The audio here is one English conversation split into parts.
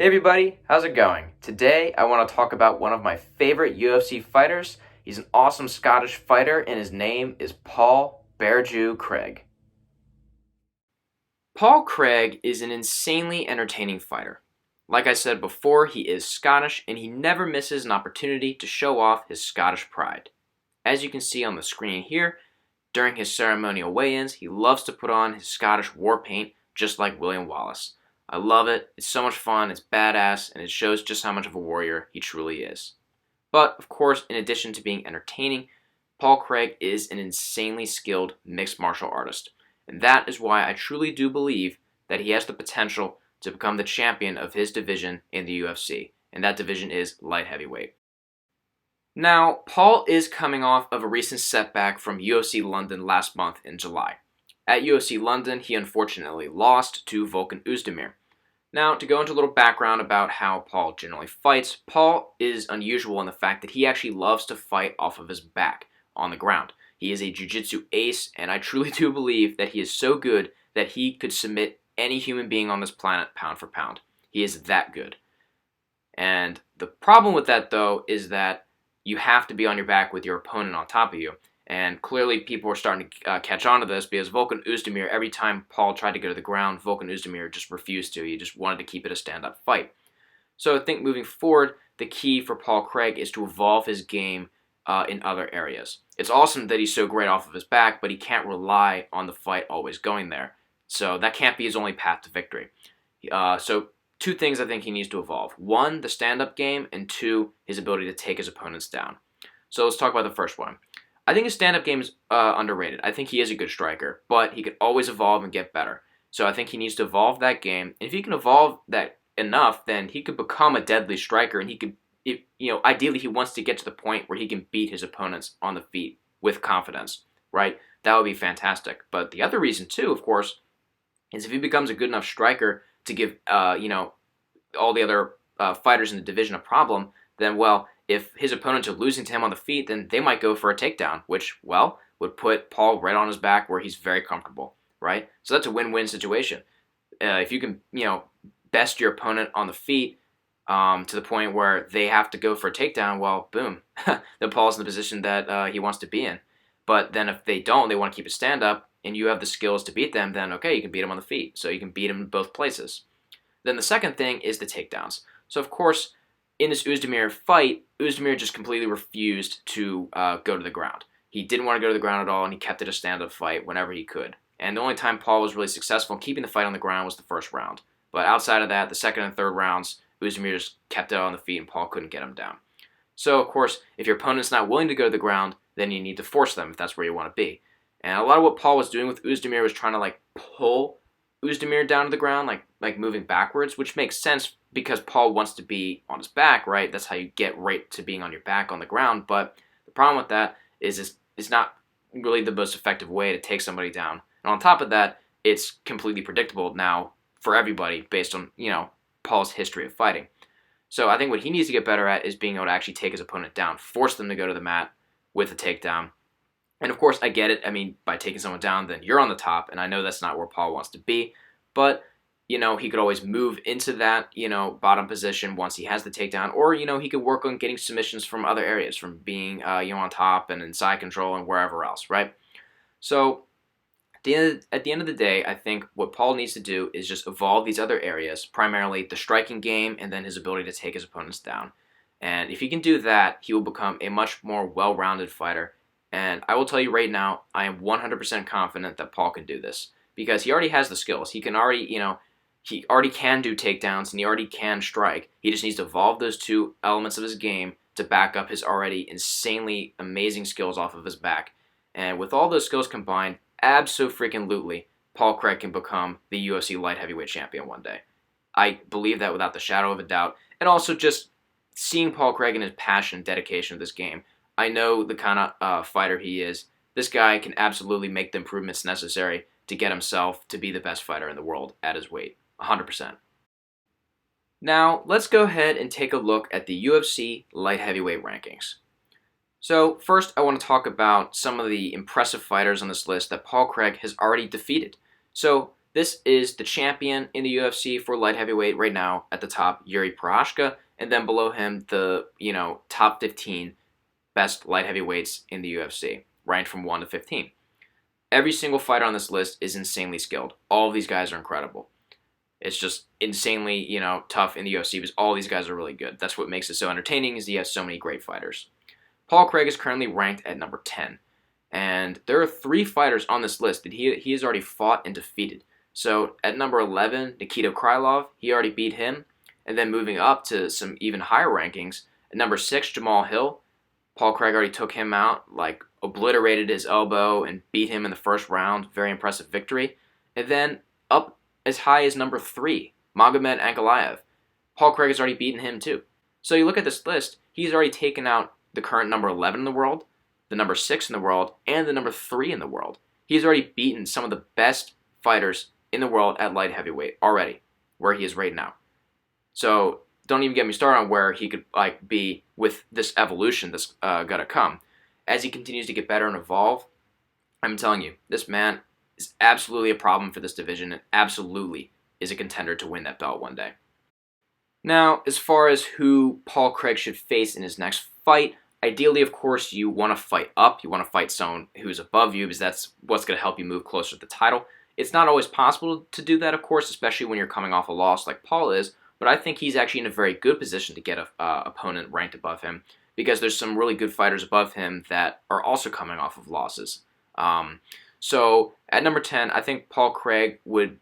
Hey everybody, how's it going? Today I want to talk about one of my favorite UFC fighters. He's an awesome Scottish fighter and his name is Paul Bearjew Craig. Paul Craig is an insanely entertaining fighter. Like I said before, he is Scottish and he never misses an opportunity to show off his Scottish pride. As you can see on the screen here, during his ceremonial weigh-ins, he loves to put on his Scottish war paint just like William Wallace. I love it, it's so much fun, it's badass, and it shows just how much of a warrior he truly is. But, of course, in addition to being entertaining, Paul Craig is an insanely skilled mixed martial artist. And that is why I truly do believe that he has the potential to become the champion of his division in the UFC. And that division is light heavyweight. Now, Paul is coming off of a recent setback from UFC London last month in July. At UFC London, he unfortunately lost to Volkan Oezdemir. Now, to go into a little background about how Paul generally fights, Paul is unusual in the fact that he actually loves to fight off of his back, on the ground. He is a jiu-jitsu ace, and I truly do believe that he is so good that he could submit any human being on this planet pound for pound. He is that good. And the problem with that, though, is that you have to be on your back with your opponent on top of you. And clearly people are starting to catch on to this because Volkan Oezdemir, every time Paul tried to go to the ground, Volkan Oezdemir just refused to. He just wanted to keep it a stand-up fight. So I think moving forward, the key for Paul Craig is to evolve his game in other areas. It's awesome that he's so great off of his back, but he can't rely on the fight always going there. So that can't be his only path to victory. So two things I think he needs to evolve. One, the stand-up game, and two, his ability to take his opponents down. So let's talk about the first one. I think his stand-up game is underrated. I think he is a good striker, but he can always evolve and get better. So I think he needs to evolve that game. And if he can evolve that enough, then he could become a deadly striker, and he could, ideally he wants to get to the point where he can beat his opponents on the feet with confidence, right? That would be fantastic. But the other reason too, of course, is if he becomes a good enough striker to give, all the other fighters in the division a problem, then, well, if his opponents are losing to him on the feet, then they might go for a takedown, which, well, would put Paul right on his back where he's very comfortable, right? So that's a win-win situation. If you can, best your opponent on the feet to the point where they have to go for a takedown, well, boom, then Paul's in the position that he wants to be in. But then if they don't, they want to keep a stand-up, and you have the skills to beat them, then okay, you can beat them on the feet. So you can beat them in both places. Then the second thing is the takedowns. So, of course, in this Oezdemir fight, Oezdemir just completely refused to go to the ground. He didn't want to go to the ground at all, and he kept it a stand-up fight whenever he could. And the only time Paul was really successful in keeping the fight on the ground was the first round. But outside of that, the second and third rounds, Oezdemir just kept it on the feet, and Paul couldn't get him down. So, of course, if your opponent's not willing to go to the ground, then you need to force them if that's where you want to be. And a lot of what Paul was doing with Oezdemir was trying to, pull Oezdemir down to the ground, like moving backwards, which makes sense because Paul wants to be on his back, right? That's how you get right to being on your back on the ground. But the problem with that is it's not really the most effective way to take somebody down. And on top of that, it's completely predictable now for everybody based on, Paul's history of fighting. So I think what he needs to get better at is being able to actually take his opponent down, force them to go to the mat with a takedown. And of course, I get it. I mean, by taking someone down, then you're on the top, and I know that's not where Paul wants to be. But, he could always move into that, bottom position once he has the takedown. Or, he could work on getting submissions from other areas, from being, on top and in side control and wherever else, right? So, at the end of the day, I think what Paul needs to do is just evolve these other areas, primarily the striking game and then his ability to take his opponents down. And if he can do that, he will become a much more well-rounded fighter. And I will tell you right now, I am 100% confident that Paul can do this because he already has the skills. He can already, he already can do takedowns and he already can strike. He just needs to evolve those two elements of his game to back up his already insanely amazing skills off of his back. And with all those skills combined, abso-freaking-lutely, Paul Craig can become the UFC light heavyweight champion one day. I believe that without the shadow of a doubt. And also just seeing Paul Craig and his passion and dedication to this game, I know the kind of fighter he is. This guy can absolutely make the improvements necessary to get himself to be the best fighter in the world at his weight, 100%. Now, let's go ahead and take a look at the UFC light heavyweight rankings. So, first I want to talk about some of the impressive fighters on this list that Paul Craig has already defeated. So, This is the champion in the UFC for light heavyweight right now at the top, Yuri Prochazka, and then below him the, top 15 best light heavyweights in the UFC, ranked from 1 to 15. Every single fighter on this list is insanely skilled. All of these guys are incredible. It's just insanely, tough in the UFC because all these guys are really good. That's what makes it so entertaining is he has so many great fighters. Paul Craig is currently ranked at number 10. And there are 3 fighters on this list that he has already fought and defeated. So at number 11, Nikita Krylov, he already beat him. And then moving up to some even higher rankings, at number 6, Jamal Hill, Paul Craig already took him out, obliterated his elbow and beat him in the first round. Very impressive victory. And then up as high as number 3, Magomed Ankalaev. Paul Craig has already beaten him too. So you look at this list, he's already taken out the current number 11 in the world, the number 6 in the world, and the number 3 in the world. He's already beaten some of the best fighters in the world at light heavyweight already, where he is right now. So don't even get me started on where he could be with this evolution that's gonna come. As he continues to get better and evolve, I'm telling you, this man is absolutely a problem for this division and absolutely is a contender to win that belt one day. Now, as far as who Paul Craig should face in his next fight, ideally, of course, you want to fight up. You want to fight someone who's above you because that's what's going to help you move closer to the title. It's not always possible to do that, of course, especially when you're coming off a loss like Paul is, but I think he's actually in a very good position to get an opponent ranked above him because there's some really good fighters above him that are also coming off of losses. So at number 10, I think Paul Craig would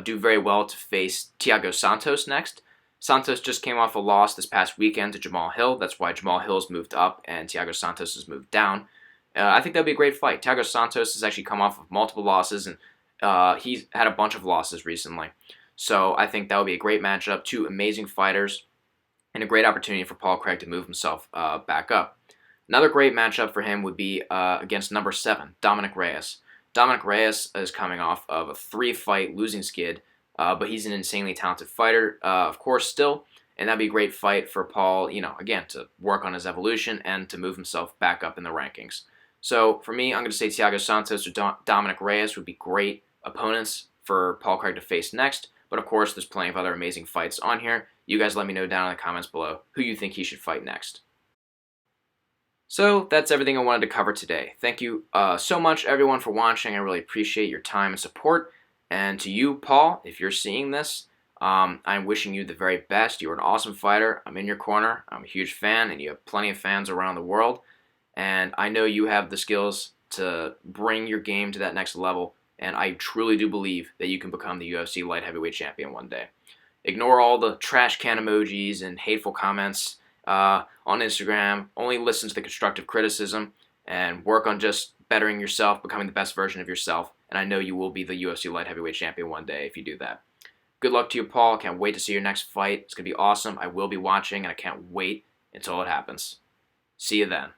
do very well to face Thiago Santos next. Santos just came off a loss this past weekend to Jamal Hill. That's why Jamal Hill's moved up and Thiago Santos has moved down. I think that would be a great fight. Thiago Santos has actually come off of multiple losses, and he's had a bunch of losses recently. So I think that would be a great matchup. 2 amazing fighters and a great opportunity for Paul Craig to move himself back up. Another great matchup for him would be against number 7, Dominic Reyes. Dominic Reyes is coming off of a 3-fight losing skid, but he's an insanely talented fighter, of course, still, and that'd be a great fight for Paul, again, to work on his evolution and to move himself back up in the rankings. So for me, I'm going to say Thiago Santos or Dominic Reyes would be great opponents for Paul Craig to face next, but of course, there's plenty of other amazing fights on here. You guys let me know down in the comments below who you think he should fight next. So that's everything I wanted to cover today. Thank you so much, everyone, for watching. I really appreciate your time and support. And to you, Paul, if you're seeing this, I'm wishing you the very best. You're an awesome fighter. I'm in your corner. I'm a huge fan, and you have plenty of fans around the world. And I know you have the skills to bring your game to that next level. And I truly do believe that you can become the UFC light heavyweight champion one day. Ignore all the trash can emojis and hateful comments on Instagram. Only listen to the constructive criticism and work on just bettering yourself, becoming the best version of yourself. And I know you will be the UFC light heavyweight champion one day if you do that. Good luck to you, Paul. Can't wait to see your next fight. It's going to be awesome. I will be watching, and I can't wait until it happens. See you then.